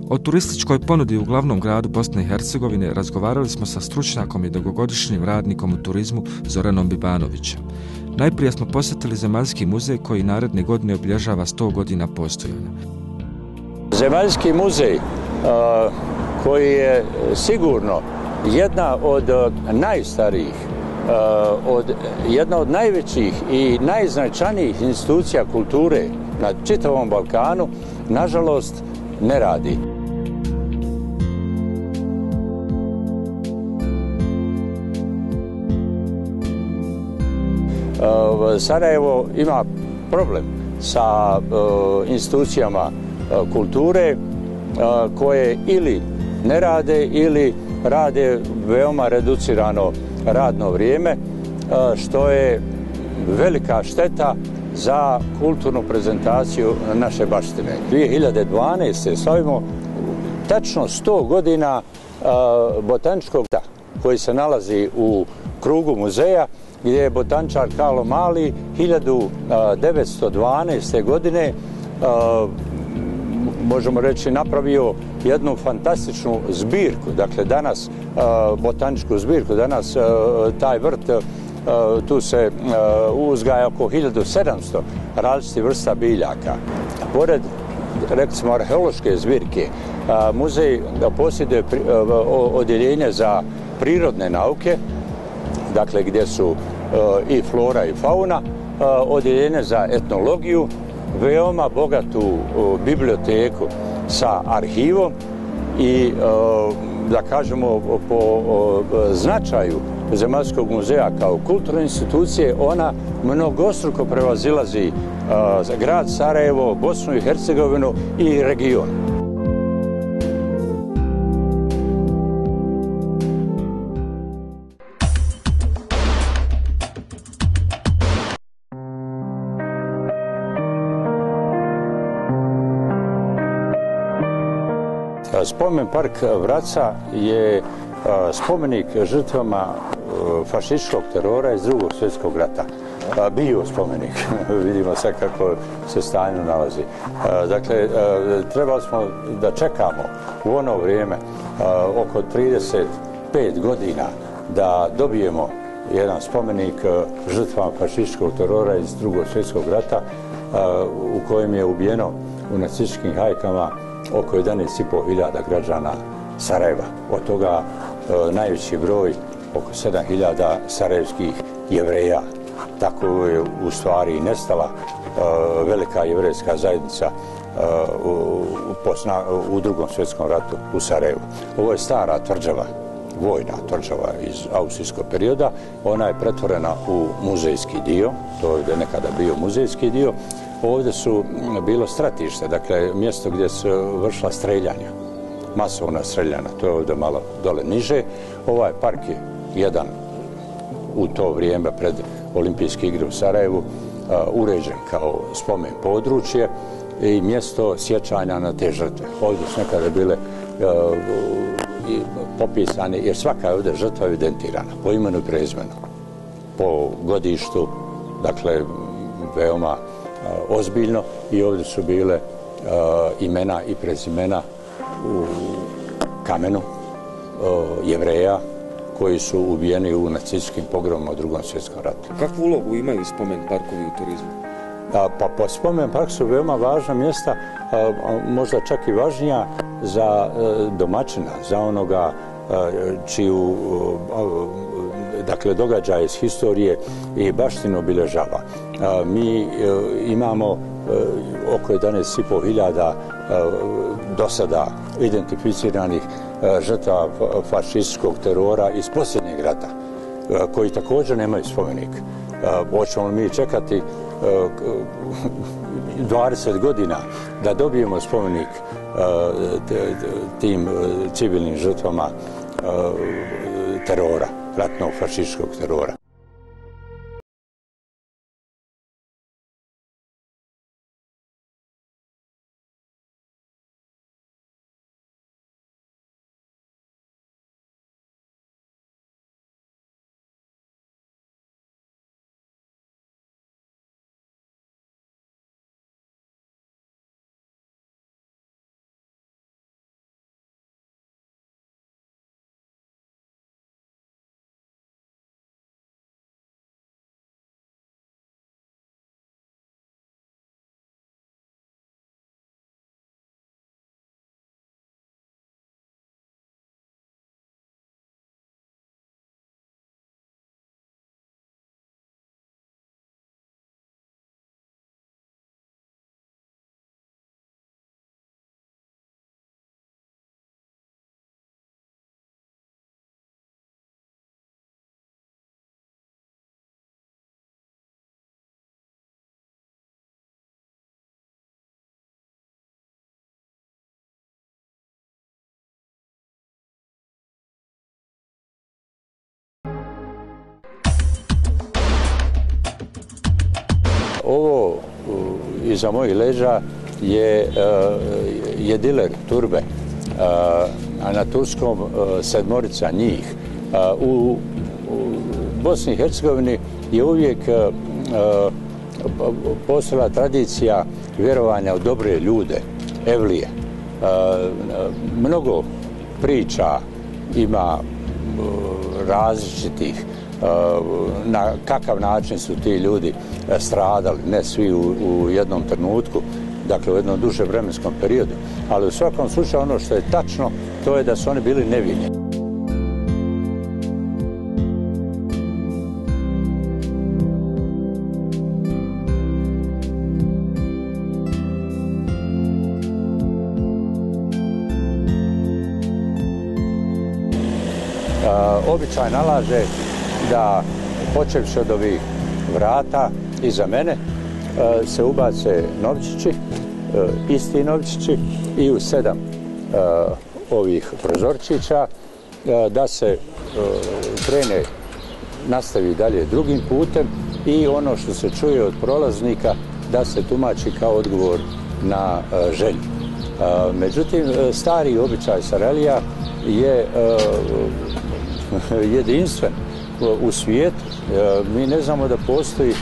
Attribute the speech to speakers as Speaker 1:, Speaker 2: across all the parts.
Speaker 1: O turističkoj ponudi u glavnom gradu Bosne i Hercegovine razgovarali smo sa stručnjakom i dugogodišnjim radnikom u turizmu Zoranom Bibanovićem. Najprije smo posjetili Zemaljski muzej koji naredne godine obilježava 100 godina postojanja.
Speaker 2: Zemaljski muzej koji je sigurno jedna od najstarijih, jedna od najvećih i najznačajnijih institucija kulture na čitavom Balkanu, nažalost ne radi. Sarajevo ima problem sa institucijama kulture koje ili ne rade ili rade veoma reducirano radno vrijeme, što je velika šteta za kulturnu prezentaciju naše baštine. 2012. slavimo tačno 100 godina botaničkog vrta koji se nalazi u krugu muzeja, gdje je botaničar Karlo Mali 1912. godine možemo reći napravio jednu fantastičnu zbirku. Dakle, danas botaničku zbirku, danas taj vrt, tu se uzgaja oko 1700 različitih vrsta biljaka. Pored, recimo, arheološke zbirke, muzej posjeduje odjeljenje za prirodne nauke, dakle gdje su i flora i fauna, odjeljenje za etnologiju, veoma bogatu biblioteku sa arhivom i da kažemo po značaju Zemaljskog muzeja kao kulturne institucije, ona mnogostruko prevazilazi grad Sarajevo, Bosnu i Hercegovinu i region. Spomen park Vraca je spomenik žrtvama fašističkog terora iz Drugog svjetskog rata. Bio spomenik, vidimo sad kako se stanje nalazi. Dakle, trebali smo da čekamo u ono vrijeme oko 35 godina da dobijemo jedan spomenik žrtvama fašističkog terora iz Drugog svjetskog rata, u kojem je ubijeno u nacističkim hajkama oko 11.500 građana Sarajeva. Od toga najveći broj, oko 7.000 sarajevskih Jevreja. Tako je u stvari i nestala velika jevrejska zajednica u Drugom svjetskom ratu u Sarajevu. Ovo je stara tvrđava, vojna tvrđava iz austrijskog perioda. Ona je pretvorena u muzejski dio, to je nekada bio muzejski dio. Ovdje su bilo stratište, dakle mjesto gdje su vršila streljanja, masovna streljanja, to je ovdje malo dole niže. Ovaj park je jedan u to vrijeme pred Olimpijske igre u Sarajevu uređen kao spomen područje i mjesto sjećanja na te žrtve. Ovdje su nekada bile popisane, jer svaka je ovdje žrtva evidentirana po imenu i prezimenu, po godištu, dakle veoma ozbiljno, i ovdje su bile imena i prezimena u kamenu Jevreja koji su ubijeni u nacističkim pogromima u Drugom svjetskom ratu.
Speaker 1: Kakvu ulogu imaju spomen parkovi u turizmu?
Speaker 2: Pa spomen park su veoma važna mjesta, možda čak i važnija za domaćina, za onoga čiju dakle događaje iz historije i baštinu obilježava. Mi imamo oko 11.500 do sada identificiranih žrtava fašističkog terora iz posljednjeg rata, koji također nemaju spomenik. Hoćemo mi čekati 20 godina da dobijemo spomenik tim civilnim žrtvama terora, ratnog fašističkog terora. Ovo iza mojih leđa je diler turbe, a na turskom 7 njih. U Bosni i Hercegovini je uvijek postojala tradicija vjerovanja u dobre ljude, evlije. Mnogo priča ima različitih na kakav način su ti ljudi stradali, ne svi u jednom trenutku, dakle u jednom dužem vremenskom periodu, ali u svakom slučaju ono što je tačno, to je da su oni bili nevini. Običaj nalaže da, počevši od ovih vrata iza mene, se ubace novčići, isti novčići, i u 7 ovih prozorčića, da se krene, nastavi dalje drugim putem, i ono što se čuje od prolaznika da se tumači kao odgovor na želju. Međutim, stari običaj Sarajlija je jedinstven u svijetu. Mi ne znamo da postoji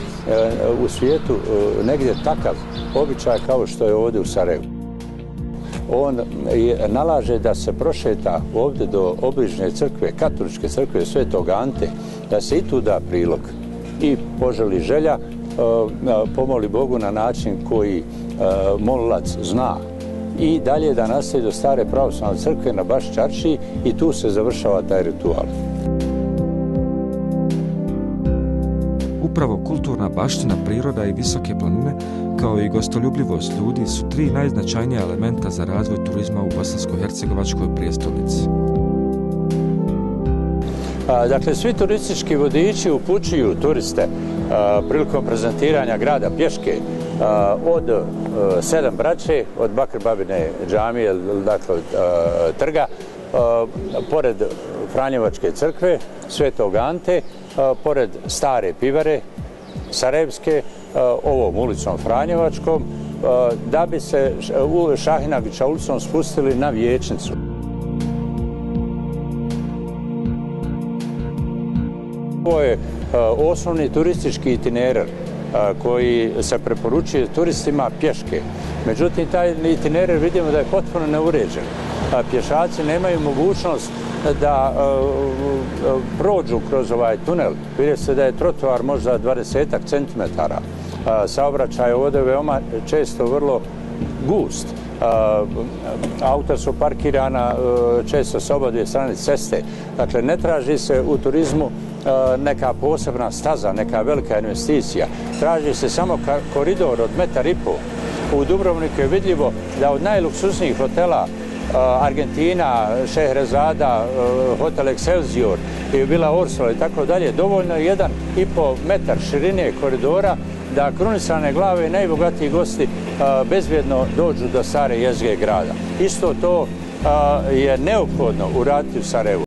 Speaker 2: u svijetu negdje takav običaj kao što je ovdje u Sarajevu. On nalaže da se prošeta ovdje do obližnje crkve, katoličke crkve Svetog Ante, da se i tu da prilog i poželi želja, pomoli Bogu na način koji molilac zna, i dalje da nastavi do stare pravoslavne crkve na Baš Čaršiji, i tu se završava taj ritual.
Speaker 1: Upravo kulturna baština, priroda i visoke planine, kao i gostoljubljivost ljudi su 3 najznačajnija elementa za razvoj turizma u Bosansko-hercegovačkoj prijestolnici.
Speaker 2: Dakle, svi turistički vodiči upućuju turiste prilikom prezentiranja grada pješke od 7 braće, od Bakr Babine džamije, dakle trga, pored Franjevačke crkve, Svetog Ante, pored stare pivare Sarajevske, ovom ulicom Franjevačkom, da bi se u Šahinagića ulicom spustili na Vijećnicu. Ovo je osnovni turistički itinerar koji se preporučuje turistima pješke. Međutim, taj itinerar vidimo da je potpuno neuređen. Pješaci nemaju mogućnost da prođu kroz ovaj tunel. Vidi se da je trotoar možda 20 centimetara. Saobraćaj ovdje je veoma često vrlo gust. Auta su parkirana često sa obadvije strane ceste. Dakle, ne traži se u turizmu neka posebna staza, neka velika investicija. Traži se samo koridor od 1,5 metra. U Dubrovniku je vidljivo da od najluksuznijih hotela Argentina, Šehrezada, hotel Excelsior i Villa Orsola i tako dalje, dovoljno je 1,5 metar širine koridora da krunisane glave i najbogatiji gosti bezbjedno dođu do stare jezgre grada. Isto to je neophodno uraditi u Sarajevu.